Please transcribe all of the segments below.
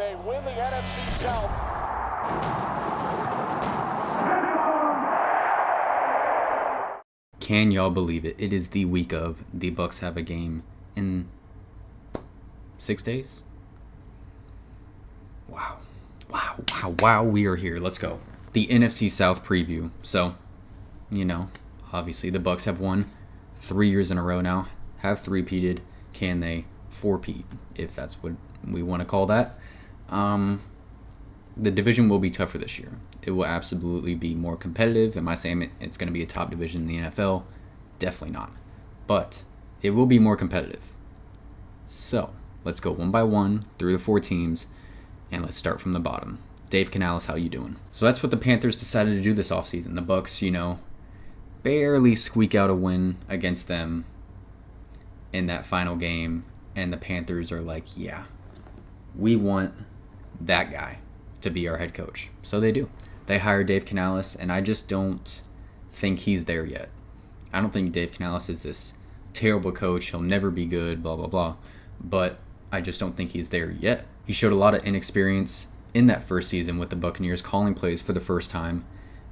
they win the NFC South. Can y'all believe it? It is the week of. The Bucs have a game in 6 days. Wow. We are here. Let's go. The NFC South preview. So, obviously the Bucs have won 3 years in a row now. Have three-peated. Can they four-peat, if that's what we want to call that? The division will be tougher this year. It will absolutely be more competitive. Am I saying it's going to be a top division in the NFL? Definitely not. But it will be more competitive. So, let's go one by one through the 4 teams, and let's start from the bottom. Dave Canales, how you doing? So that's what the Panthers decided to do this offseason. The Bucs, barely squeak out a win against them in that final game, and the Panthers are like, yeah, we want that guy to be our head coach. So they do. They hire Dave Canales, and I just don't think he's there yet. I don't think Dave Canales is this terrible coach. He'll never be good, blah, blah, blah. But I just don't think he's there yet. He showed a lot of inexperience in that first season with the Buccaneers, calling plays for the first time,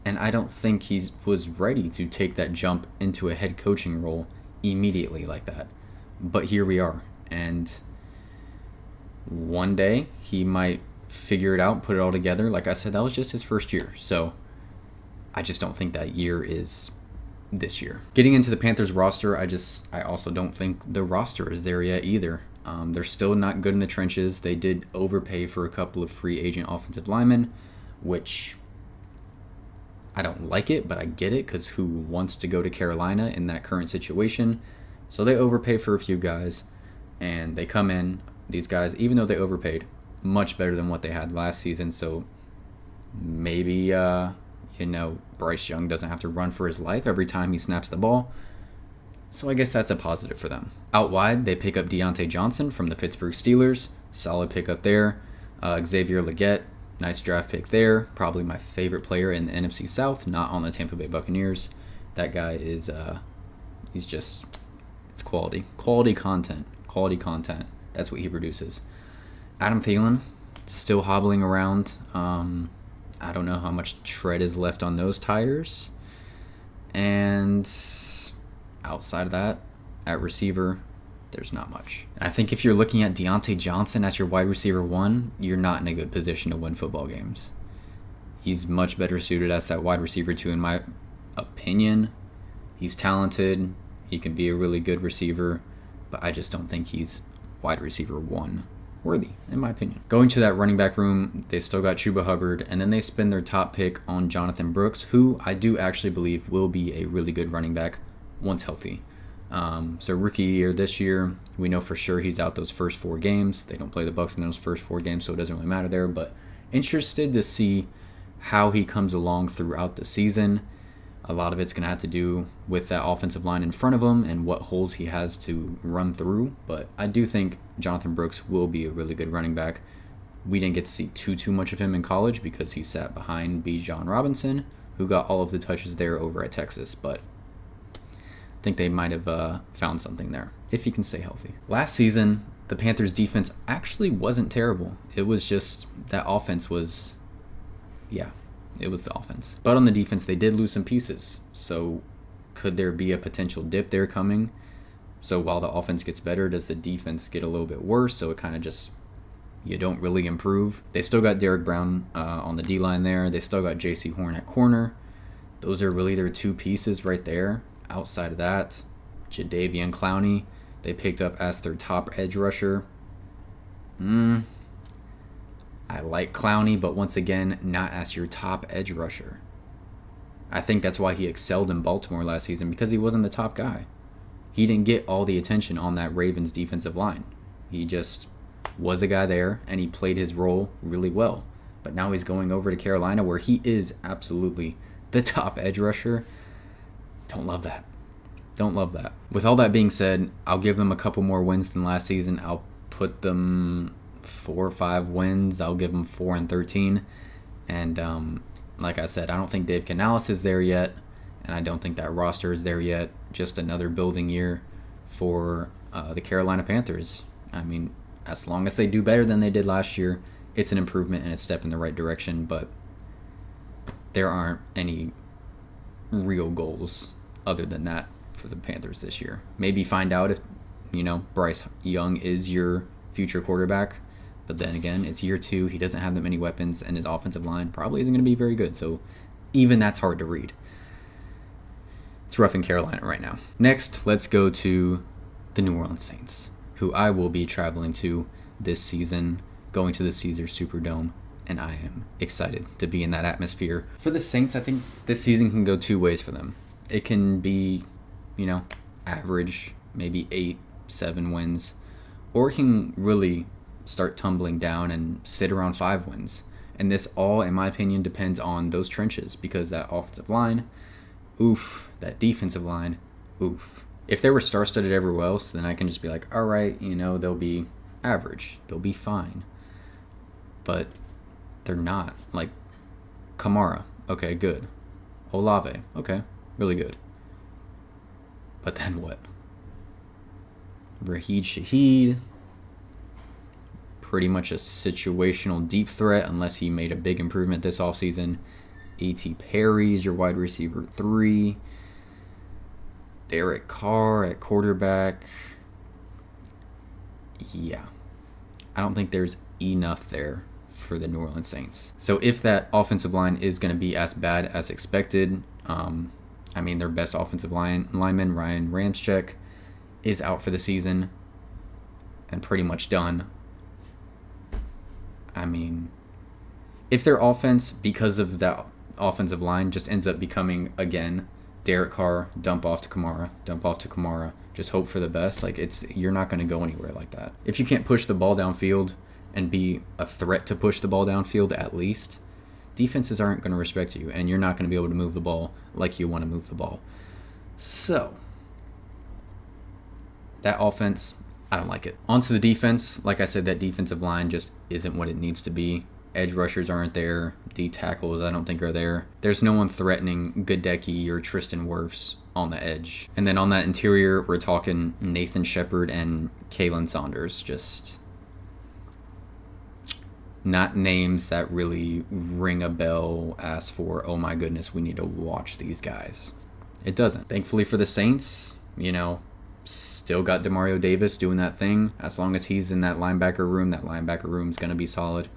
and I don't think he was ready to take that jump into a head coaching role immediately like that. But here we are, and one day he might figure it out, put it all together. Like I said, that was just his first year, so I just don't think that year is this year. Getting into the Panthers roster, I also don't think the roster is there yet either. They're still not good in the trenches. They did overpay for a couple of free agent offensive linemen, which I don't like it, but I get it, because who wants to go to Carolina in that current situation? So they overpay for a few guys, and they come in, these guys, even though they overpaid, much better than what they had last season. So maybe, Bryce Young doesn't have to run for his life every time he snaps the ball. So I guess that's a positive for them. Out wide, they pick up Deontay Johnson from the Pittsburgh Steelers. Solid pickup there. Xavier Legette, nice draft pick there. Probably my favorite player in the NFC South, not on the Tampa Bay Buccaneers. That guy is, it's quality. Quality content. That's what he produces. Adam Thielen, still hobbling around. I don't know how much tread is left on those tires. And outside of that, at receiver, there's not much. And I think if you're looking at Deontay Johnson as your wide receiver 1, you're not in a good position to win football games. He's much better suited as that wide receiver 2, in my opinion. He's talented. He can be a really good receiver, but I just don't think he's wide receiver 1 worthy, in my opinion. Going to that running back room, they still got Chuba Hubbard, and then they spend their top pick on Jonathan Brooks, who I do actually believe will be a really good running back once healthy. So rookie year this year, we know for sure he's out those first 4 games. They don't play the Bucs in those first 4 games, so it doesn't really matter there, but interested to see how he comes along throughout the season. A lot of it's going to have to do with that offensive line in front of him and what holes he has to run through, but I do think Jonathan Brooks will be a really good running back. We didn't get to see too much of him in college because he sat behind Bijan Robinson, who got all of the touches there over at Texas, but I think they might have found something there, if he can stay healthy. Last season, the Panthers' defense actually wasn't terrible. It was just that offense was, it was the offense. But on the defense, they did lose some pieces. So could there be a potential dip there coming? So while the offense gets better, does the defense get a little bit worse? So it kind of just, you don't really improve. They still got Derek Brown on the D-line there. They still got J.C. Horn at corner. Those are really their 2 pieces right there. Outside of that, Jadeveon Clowney, they picked up as their top edge rusher. I like Clowney, but once again, not as your top edge rusher. I think that's why he excelled in Baltimore last season, because he wasn't the top guy. He didn't get all the attention on that Ravens defensive line. He just was a guy there, and he played his role really well. But now he's going over to Carolina, where he is absolutely the top edge rusher. Don't love that. With all that being said, I'll give them a couple more wins than last season. I'll put them 4 or 5 wins. I'll give them 4-13. And like I said, I don't think Dave Canales is there yet, and I don't think that roster is there yet. Just another building year for the Carolina Panthers. I mean, as long as they do better than they did last year, it's an improvement and a step in the right direction, but there aren't any real goals other than that for the Panthers this year. Maybe find out if, Bryce Young is your future quarterback, but then again, it's year 2. He doesn't have that many weapons, and his offensive line probably isn't going to be very good, so even that's hard to read. It's rough in Carolina right now. Next, let's go to the New Orleans Saints, who I will be traveling to this season, going to the Caesars Superdome, and I am excited to be in that atmosphere. For the Saints, I think this season can go 2 ways for them. It can be, average, maybe 8-7 wins, or it can really start tumbling down and sit around 5 wins. And this all, in my opinion, depends on those trenches, because that offensive line, oof. That defensive line, oof. If they were star-studded everywhere else, then I can just be like, all right, they'll be average. They'll be fine. But they're not. Like, Kamara, okay, good. Olave, okay, really good. But then what? Raheed Shaheed, pretty much a situational deep threat unless he made a big improvement this offseason. A.T. Perry is your wide receiver 3. Derek Carr at quarterback. Yeah. I don't think there's enough there for the New Orleans Saints. So if that offensive line is going to be as bad as expected, their best offensive lineman, Ryan Ramczyk, is out for the season and pretty much done. If their offense, because of that offensive line, just ends up becoming, again, Derek Carr, dump off to Kamara, just hope for the best. You're not going to go anywhere like that. If you can't push the ball downfield and be a threat to push the ball downfield at least, defenses aren't going to respect you, and you're not going to be able to move the ball like you want to move the ball. So, that offense, I don't like it. On to the defense. Like I said, that defensive line just isn't what it needs to be. Edge rushers aren't there. D tackles, I don't think, are there. There's no one threatening Goedeke or Tristan Wirfs on the edge. And then on that interior, we're talking Nathan Shepard and Kalen Saunders. Just not names that really ring a bell as for, oh my goodness, we need to watch these guys. It doesn't. Thankfully for the Saints, still got Demario Davis doing that thing. As long as he's in that linebacker room's going to be solid.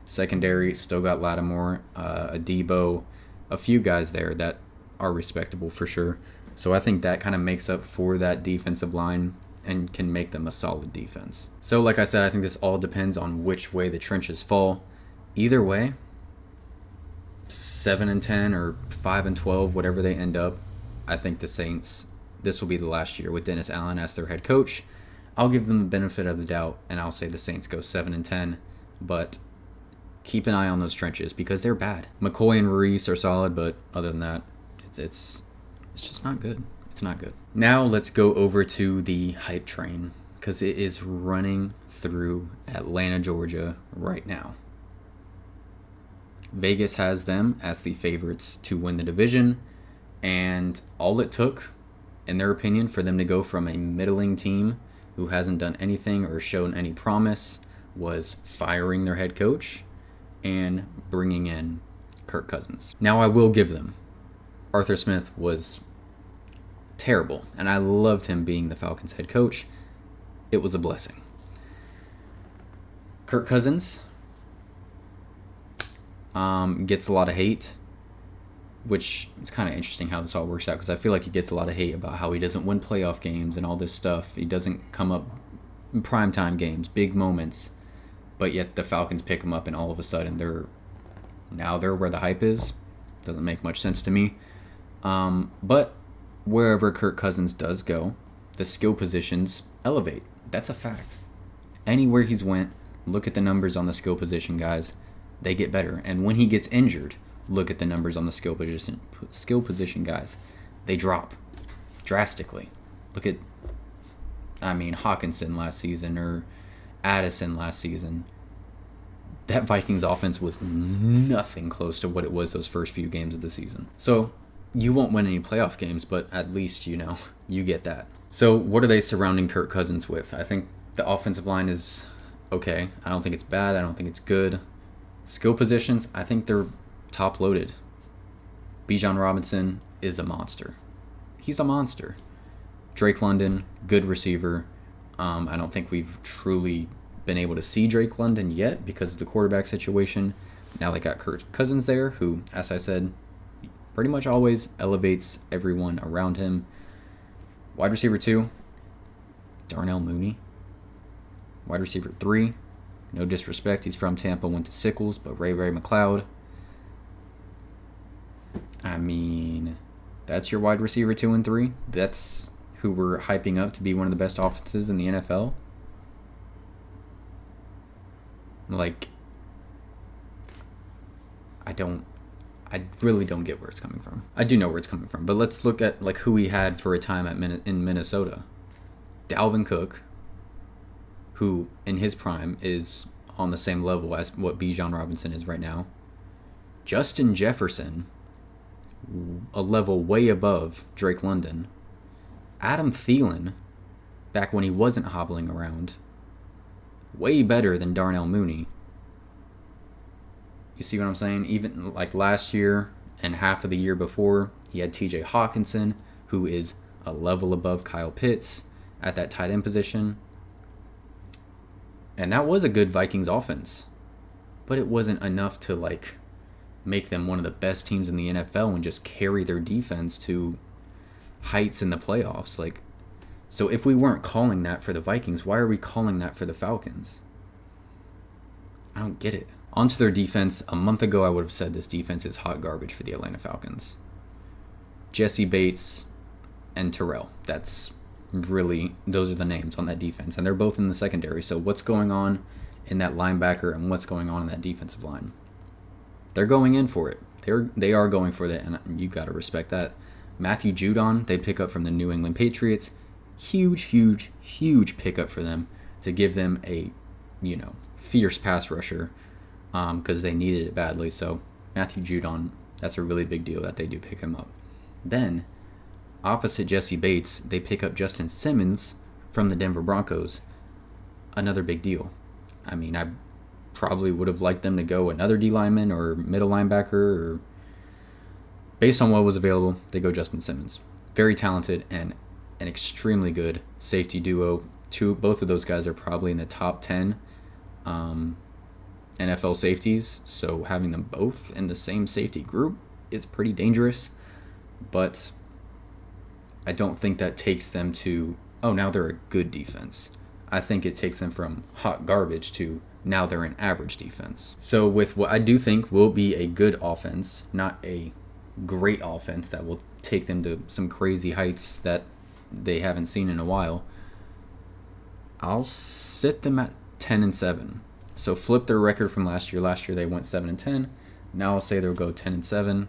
Secondary, still got Lattimore, Adebo, a few guys there that are respectable for sure. So I think that kind of makes up for that defensive line and can make them a solid defense. So like I said, I think this all depends on which way the trenches fall. Either way, 7-10 or 5-12, whatever they end up, I think the Saints, this will be the last year with Dennis Allen as their head coach. I'll give them the benefit of the doubt, and I'll say the Saints go 7-10, but keep an eye on those trenches because they're bad. McCoy and Reese are solid, but other than that, it's just not good. It's not good. Now let's go over to the hype train because it is running through Atlanta, Georgia right now. Vegas has them as the favorites to win the division, and all it took, in their opinion, for them to go from a middling team who hasn't done anything or shown any promise was firing their head coach and bringing in Kirk Cousins. Now I will give them, Arthur Smith was terrible, and I loved him being the Falcons head coach. It was a blessing. Kirk Cousins gets a lot of hate, which is kind of interesting how this all works out because I feel like he gets a lot of hate about how he doesn't win playoff games and all this stuff. He doesn't come up in primetime games, big moments, but yet the Falcons pick him up and all of a sudden they're where the hype is. Doesn't make much sense to me. But wherever Kirk Cousins does go, the skill positions elevate. That's a fact. Anywhere he's went, look at the numbers on the skill position guys. They get better. And when he gets injured, look at the numbers on the skill position guys. They drop drastically. Look at, Hawkinson last season or Addison last season. That Vikings offense was nothing close to what it was those first few games of the season. So you won't win any playoff games, but at least, you get that. So what are they surrounding Kirk Cousins with? I think the offensive line is okay. I don't think it's bad. I don't think it's good. Skill positions, I think they're top loaded. Bijan Robinson is a monster. He's a monster. Drake London, good receiver. I don't think we've truly been able to see Drake London yet because of the quarterback situation. Now they got Kirk Cousins there, who, as I said, pretty much always elevates everyone around him. Wide receiver 2, Darnell Mooney. Wide receiver 3, no disrespect, he's from Tampa, went to Sickles, but Ray McLeod. I mean, that's your wide receiver 2 and 3. That's who we're hyping up to be one of the best offenses in the NFL. Like, I really don't get where it's coming from. I do know where it's coming from, but let's look at like who we had for a time in Minnesota. Dalvin Cook, who in his prime is on the same level as what Bijan Robinson is right now. Justin Jefferson, a level way above Drake London. Adam Thielen, back when he wasn't hobbling around, way better than Darnell Mooney. You see what I'm saying? Even like last year and half of the year before, he had TJ Hawkinson, who is a level above Kyle Pitts at that tight end position. And that was a good Vikings offense. But it wasn't enough to like make them one of the best teams in the NFL and just carry their defense to heights in the playoffs. Like, so if we weren't calling that for the Vikings, why are we calling that for the Falcons? I don't get it. Onto their defense, a month ago I would have said this defense is hot garbage for the Atlanta Falcons. Jesse Bates and Terrell. Those are the names on that defense. And they're both in the secondary. So what's going on in that linebacker and what's going on in that defensive line? They're going in for it. They are going for it, and you got to respect that. Matthew Judon, they pick up from the New England Patriots. Huge pickup for them to give them a, fierce pass rusher. Because they needed it badly. So Matthew Judon, that's a really big deal that they do pick him up. Then, opposite Jesse Bates, they pick up Justin Simmons from the Denver Broncos. Another big deal. I mean, I probably would have liked them to go another D lineman or middle linebacker. Or based on what was available, they go Justin Simmons. Very talented and an extremely good safety duo. Both of those guys are probably in the top 10 NFL safeties, so having them both in the same safety group is pretty dangerous, but I don't think that takes them to, now they're a good defense. I think it takes them from hot garbage to now they're an average defense. So with what I do think will be a good offense, not a great offense that will take them to some crazy heights that they haven't seen in a while, I'll sit them at 10-7. So flip their record from last year. Last year they went 7-10. Now I'll say they'll go 10-7.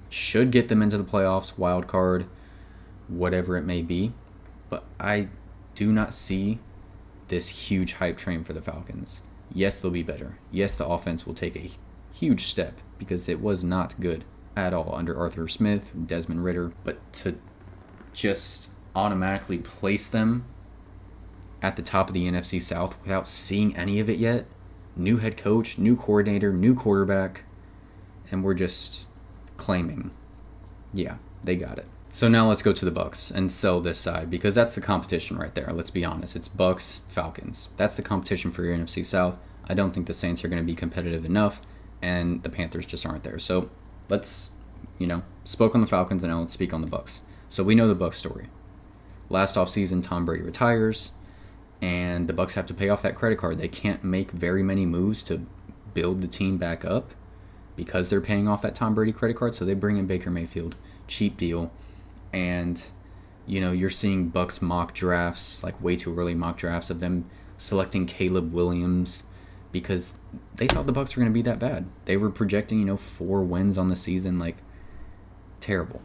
Should get them into the playoffs, wild card, whatever it may be. But I do not see this huge hype train for the Falcons. Yes, they'll be better. Yes, the offense will take a huge step because it was not good at all under Arthur Smith, Desmond Ridder. But to just automatically place them at the top of the NFC South without seeing any of it yet. New head coach, new coordinator, new quarterback, and we're just claiming, yeah, they got it. So now let's go to the Bucs and sell this side because that's the competition right there. Let's be honest. It's Bucs, Falcons. That's the competition for your NFC South. I don't think the Saints are going to be competitive enough, and the Panthers just aren't there. So let's, spoke on the Falcons, and now let's speak on the Bucs. So we know the Bucs story. Last offseason, Tom Brady retires, and the Bucs have to pay off that credit card. They can't make very many moves to build the team back up because they're paying off that Tom Brady credit card. So they bring in Baker Mayfield, cheap deal, and you're seeing Bucs mock drafts, like way too early mock drafts of them selecting Caleb Williams because they thought the Bucs were going to be that bad. They were projecting 4 wins on the season, like terrible.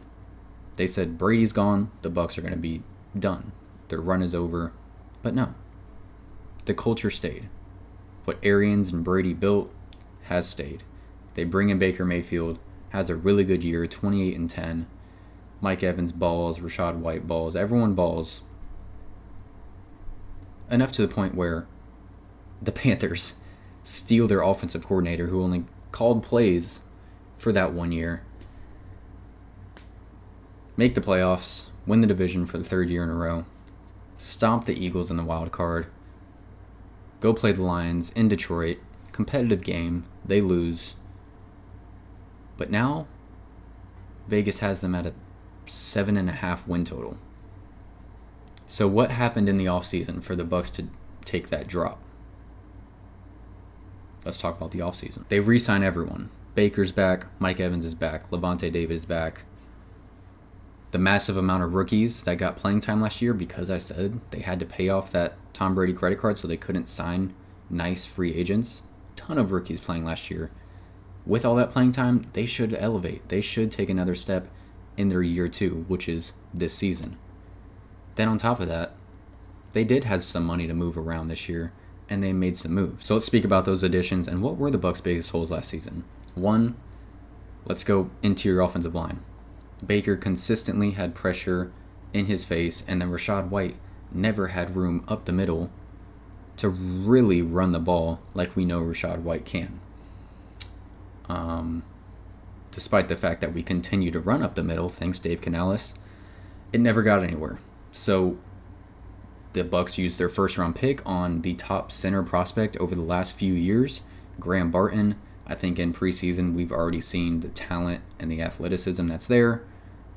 They said Brady's gone, the Bucs are going to be done. Their run is over, but no. The culture stayed. What Arians and Brady built has stayed. They bring in Baker Mayfield, has a really good year, 28-10. Mike Evans balls, Rachaad White balls, everyone balls. Enough to the point where the Panthers steal their offensive coordinator who only called plays for that 1 year, make the playoffs, win the division for the 3rd year in a row, stomp the Eagles in the wild card, go play the Lions in Detroit, competitive game, they lose. But now, Vegas has them at a 7.5 win total. So what happened in the offseason for the Bucs to take that drop? Let's talk about the offseason. They re-sign everyone. Baker's back, Mike Evans is back, Levante David is back. The massive amount of rookies that got playing time last year, because I said they had to pay off that Tom Brady credit card so they couldn't sign nice free agents. Ton of rookies playing last year. With all that playing time, they should elevate. They should take another step in their year 2, which is this season. Then on top of that, they did have some money to move around this year, and they made some moves. So let's speak about those additions and what were the Bucs' biggest holes last season. 1, let's go interior offensive line. Baker consistently had pressure in his face, and then Rachaad White never had room up the middle to really run the ball like we know Rachaad White can. Despite the fact that we continue to run up the middle, thanks Dave Canales, it never got anywhere. So the Bucs used their first-round pick on the top center prospect over the last few years, Graham Barton. I think in preseason we've already seen the talent and the athleticism that's there.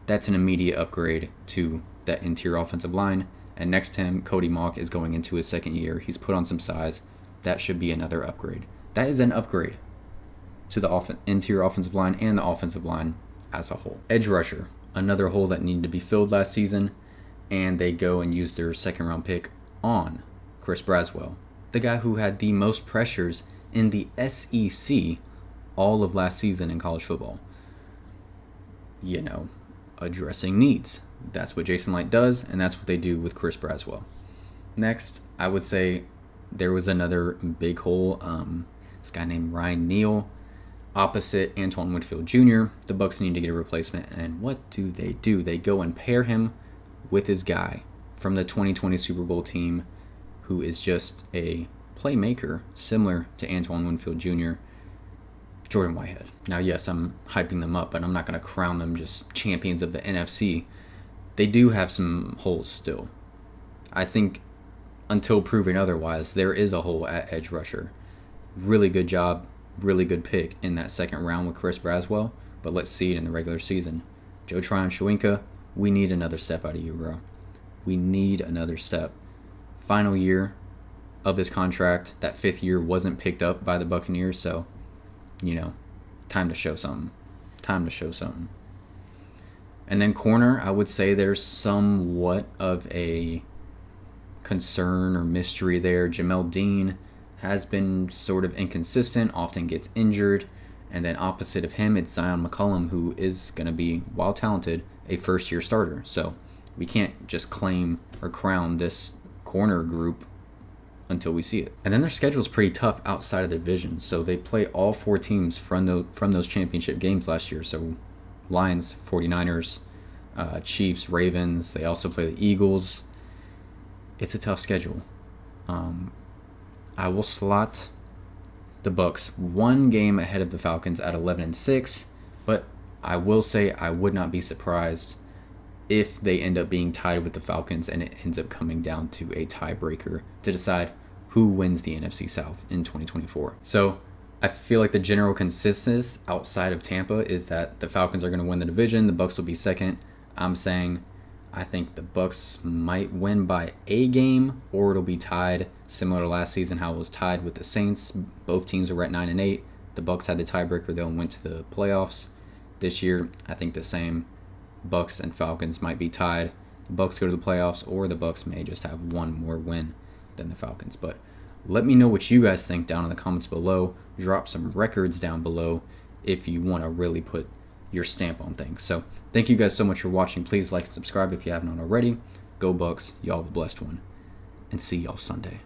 That's an immediate upgrade to that interior offensive line. And next to him, Cody Mauch is going into his 2nd year. He's put on some size. That should be another upgrade. That is an upgrade to the interior offensive line and the offensive line as a whole. Edge rusher, another hole that needed to be filled last season, and they go and use their 2nd-round pick on Chris Braswell, the guy who had the most pressures in the SEC all of last season in college football. You know, addressing needs. That's what Jason Light does, and that's what they do with Chris Braswell. Next, I would say there was another big hole. This guy named Ryan Neal, opposite Antoine Winfield Jr. The Bucs need to get a replacement, and what do? They go and pair him with his guy from the 2020 Super Bowl team, who is just a playmaker similar to Antoine Winfield Jr., Jordan Whitehead. Now, yes, I'm hyping them up, but I'm not going to crown them just champions of the NFC. They do have some holes still. I think until proven otherwise, there is a hole at edge rusher. Really good job, really good pick in that 2nd round with Chris Braswell, but let's see it in the regular season. Joe Tryon-Shoyinka, we need another step out of you, bro. We need another step. Final year of this contract, that 5th year wasn't picked up by the Buccaneers, so, you know, time to show something. And then corner, I would say there's somewhat of a concern or mystery there. Jamel Dean has been sort of inconsistent, often gets injured. And then opposite of him, it's Zion McCollum, who is going to be, while talented, a first-year starter. So we can't just claim or crown this corner group until we see it. And then their schedule is pretty tough outside of the division. So they play all 4 teams from those championship games last year. So Lions, 49ers, Chiefs, Ravens. They also play the Eagles. It's a tough schedule. I will slot the Bucs 1 game ahead of the Falcons at 11-6, but I will say I would not be surprised if they end up being tied with the Falcons and it ends up coming down to a tiebreaker to decide who wins the NFC South in 2024. So I feel like the general consensus outside of Tampa is that the Falcons are going to win the division. The Bucs will be 2nd. I'm saying I think the Bucs might win by a game, or it'll be tied, similar to last season, how it was tied with the Saints. Both teams were at 9-8. The Bucs had the tiebreaker, though, and went to the playoffs. This year, I think the same. Bucs and Falcons might be tied. The Bucs go to the playoffs, or the Bucs may just have one more win than the Falcons. But let me know what you guys think down in the comments below. Drop some records down below if you want to really put your stamp on things. So thank you guys so much for watching. Please like and subscribe if you haven't already. Go Bucs. Y'all have a blessed one. And see y'all Sunday.